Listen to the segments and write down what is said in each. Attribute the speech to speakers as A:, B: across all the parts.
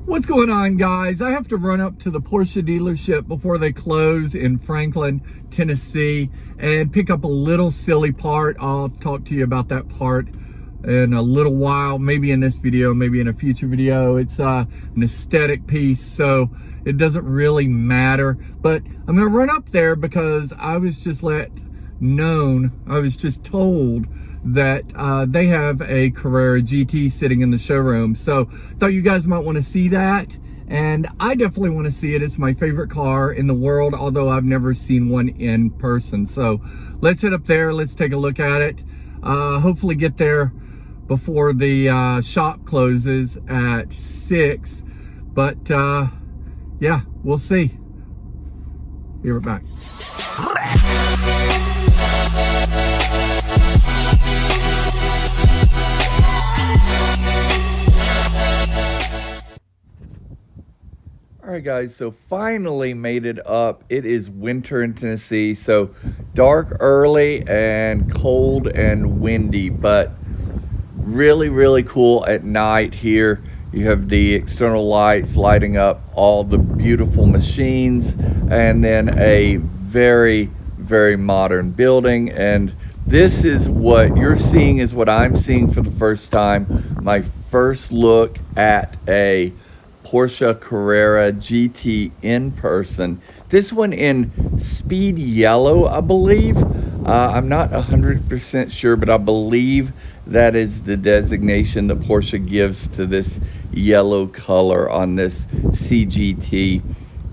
A: What's going on, guys? I have to run up to the Porsche dealership before they close in Franklin, Tennessee, and pick up a little silly part. I'll talk to you about that part in a little while, maybe in this video, maybe in a future video. It's an aesthetic piece, so it doesn't really matter. But I'm gonna run up there because I was just told that they have a Carrera GT sitting in the showroom. So thought you guys might want to see that, and I definitely want to see it. It's my favorite car in the world, although I've never seen one in person. So let's head up there, let's take a look at it. Hopefully get there before the shop closes at 6, but yeah, we'll see. Be right back. All right, guys, so finally made it up. It is winter in Tennessee, so dark early and cold and windy, but really cool at night here. You have the external lights lighting up all the beautiful machines, and then a very modern building. And this is what you're seeing is what I'm seeing for the first time. My first look at a Porsche Carrera GT in person. This one in speed yellow, I believe. I'm not 100% sure, but I believe that is the designation that Porsche gives to this yellow color on this CGT.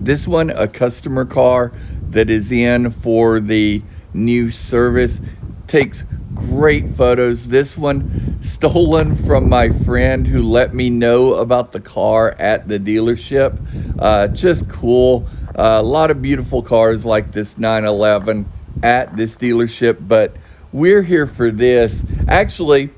A: This one, a customer car that is in for the new service. Takes great photos. This one stolen from my friend who let me know about the car at the dealership. Just cool. A lot of beautiful cars like this 911 at this dealership, but we're here for this. Actually,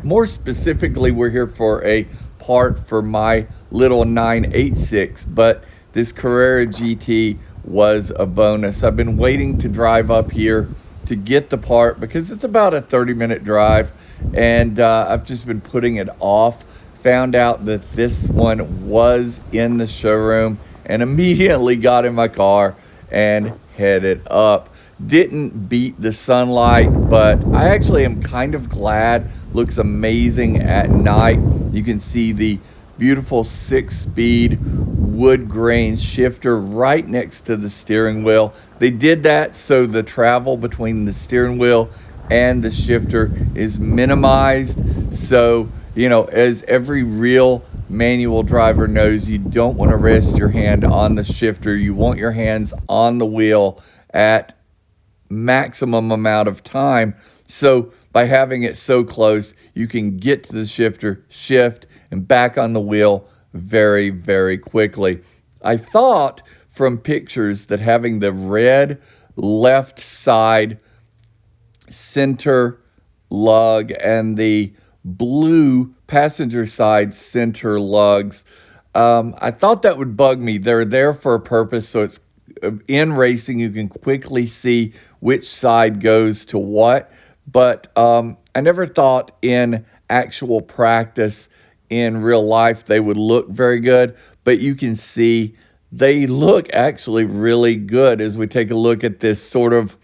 A: more specifically, we're here for a part for my little 986, but this Carrera GT was a bonus. I've been waiting to drive up here to get the part because it's about a 30-minute drive, and I've just been putting it off. Found out that this one was in the showroom and immediately got in my car and headed up. Didn't beat the sunlight, but I actually am kind of glad. Looks amazing at night. You can see the beautiful 6-speed wood grain shifter right next to the steering wheel. They did that so the travel between the steering wheel and the shifter is minimized. So, you know, as every real manual driver knows, you don't want to rest your hand on the shifter. You want your hands on the wheel at maximum amount of time. So by having it so close, you can get to the shifter, shift, and back on the wheel very quickly. I thought from pictures that having the red left side center lug and the blue passenger side center lugs, I thought that would bug me. They're there for a purpose, so it's in racing you can quickly see which side goes to what, but I never thought in actual practice in real life they would look very good. But you can see they look actually really good as we take a look at this sort of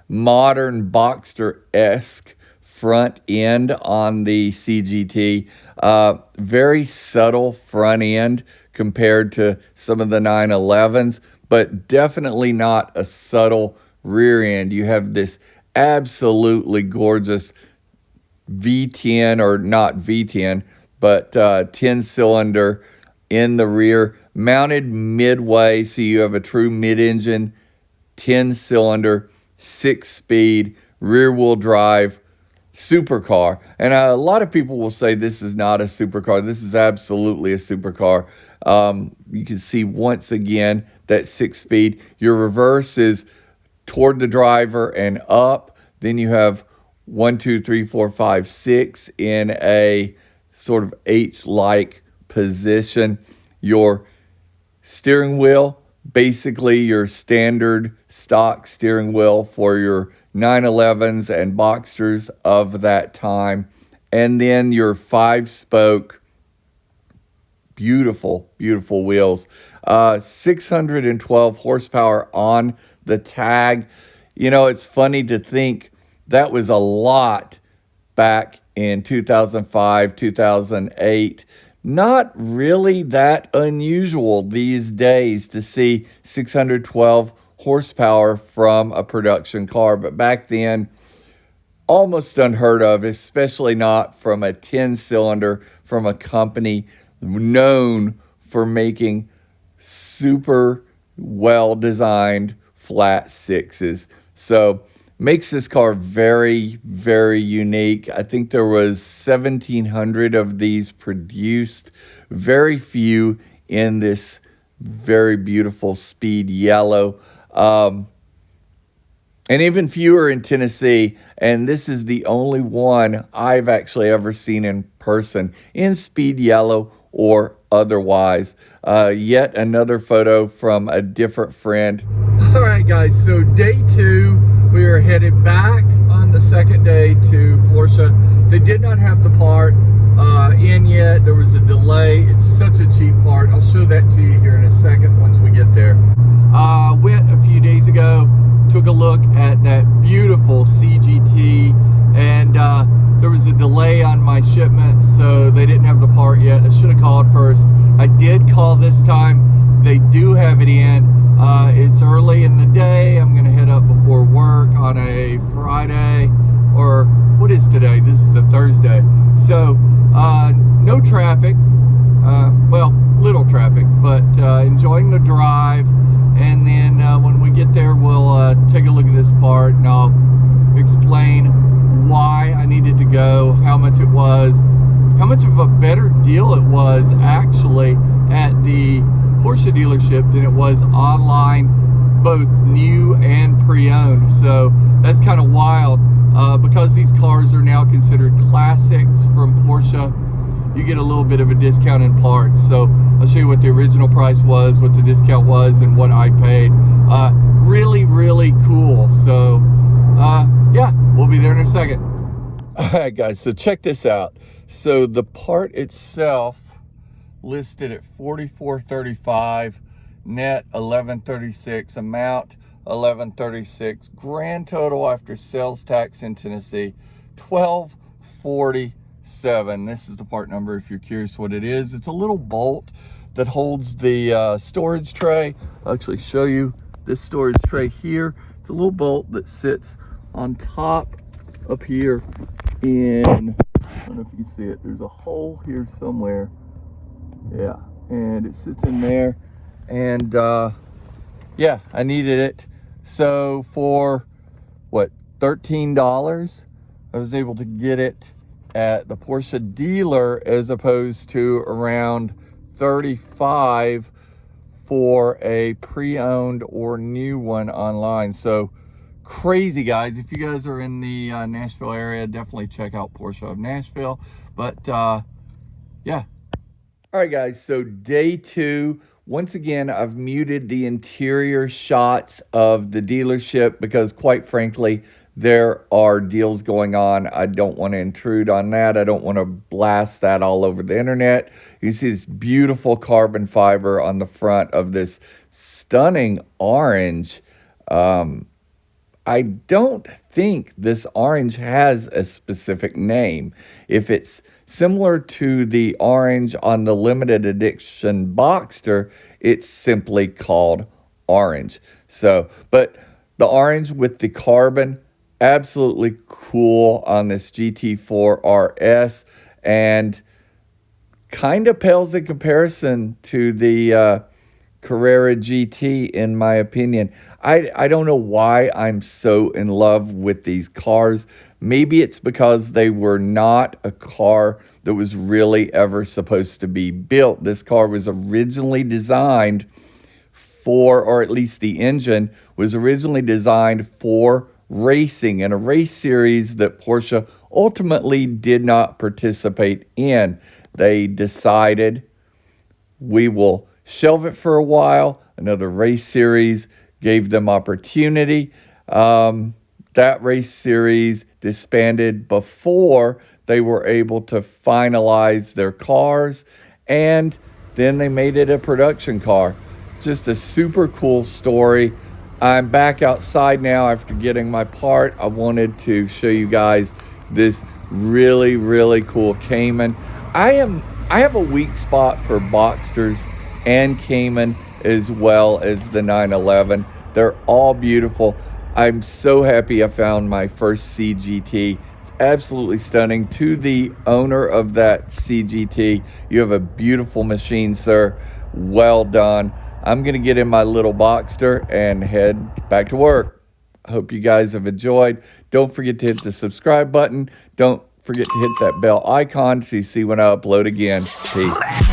A: modern Boxster-esque front end on the CGT. Very subtle front end compared to some of the 911s, but definitely not a subtle rear end. You have this absolutely gorgeous V10, or not V10, but 10-cylinder in the rear, mounted midway, so you have a true mid-engine 10-cylinder 6-speed rear-wheel drive supercar. And a lot of people will say this is not a supercar. This is absolutely a supercar. You can see once again that 6-speed. Your reverse is toward the driver and up. Then you have 1, 2, 3, 4, 5, 6 in a sort of H-like position. Your steering wheel, basically your standard stock steering wheel for your 911s and Boxsters of that time. And then your 5-spoke beautiful, beautiful wheels. 612 horsepower on the tag. You know, it's funny to think that was a lot back in 2005, 2008. Not really that unusual these days to see 612 horsepower from a production car, but back then, almost unheard of, especially not from a 10-cylinder from a company known for making super well-designed flat sixes. So makes this car very, very unique. I think there was 1,700 of these produced, very few in this very beautiful speed yellow. And even fewer in Tennessee, and this is the only one I've actually ever seen in person in speed yellow or otherwise. Yet another photo from a different friend. All right, guys, so day 2, we are headed back on the second day to Porsche. They did not have the part in yet. There was a delay. It's such a cheap part. I'll show that to you here in a second once we get there. Went a few days ago, took a look at that beautiful CGT, and there was a delay on my shipment, so they didn't have the part yet. I should have called first. I did call this time. They do have it in. It's early in the day. I'm gonna head up before work on a Friday, or what is today? This is the Thursday. So no traffic, well, little traffic, but enjoying the drive. And then when we get there, we'll take a look at this part, and I'll explain why I needed to go, how much it was, how much of a better deal it was actually at the Porsche dealership than it was online, both new and pre-owned. So that's kind of wild, because these cars are now considered classics from Porsche. You get a little bit of a discount in parts. So I'll show you what the original price was, what the discount was, and what I paid. Really, really cool. So yeah, we'll be there in a second. All right, guys, so check this out. So the part itself listed at $44.35, net $11.36, amount $11.36, grand total after sales tax in Tennessee $12.47. This is the part number if you're curious what it is. It's a little bolt that holds the storage tray. I'll actually show you this storage tray here. It's a little bolt that sits on top up here in, I don't know if you can see it, there's a hole here somewhere. Yeah, and it sits in there, and yeah, I needed it. So for what, $13, I was able to get it at the Porsche dealer, as opposed to around $35 for a pre-owned or new one online. So crazy, guys. If you guys are in the Nashville area, definitely check out Porsche of Nashville. But yeah. All right, guys, so day 2. Once again, I've muted the interior shots of the dealership because, quite frankly, there are deals going on. I don't want to intrude on that. I don't want to blast that all over the internet. You see this beautiful carbon fiber on the front of this stunning orange. I don't think this orange has a specific name. If it's similar to the orange on the limited edition Boxster, it's simply called orange. So, but the orange with the carbon, absolutely cool on this GT4 RS, and kind of pales in comparison to the Carrera GT, in my opinion. I don't know why I'm so in love with these cars. Maybe it's because they were not a car that was really ever supposed to be built. This car was originally designed for, or at least the engine was originally designed for racing, in a race series that Porsche ultimately did not participate in. They decided, we will shelve it for a while. Another race series gave them opportunity. That race series disbanded before they were able to finalize their cars, and Then they made it a production car. Just a super cool story. I'm back outside now after getting my part. I wanted to show you guys this really, really cool Cayman. I have a weak spot for Boxsters and Cayman as well as the 911. They're all beautiful. I'm so happy I found my first CGT. It's absolutely stunning. To the owner of that CGT, you have a beautiful machine, sir. Well done. I'm going to get in my little Boxster and head back to work. I hope you guys have enjoyed. Don't forget to hit the subscribe button. Don't forget to hit that bell icon so you see when I upload again. Peace.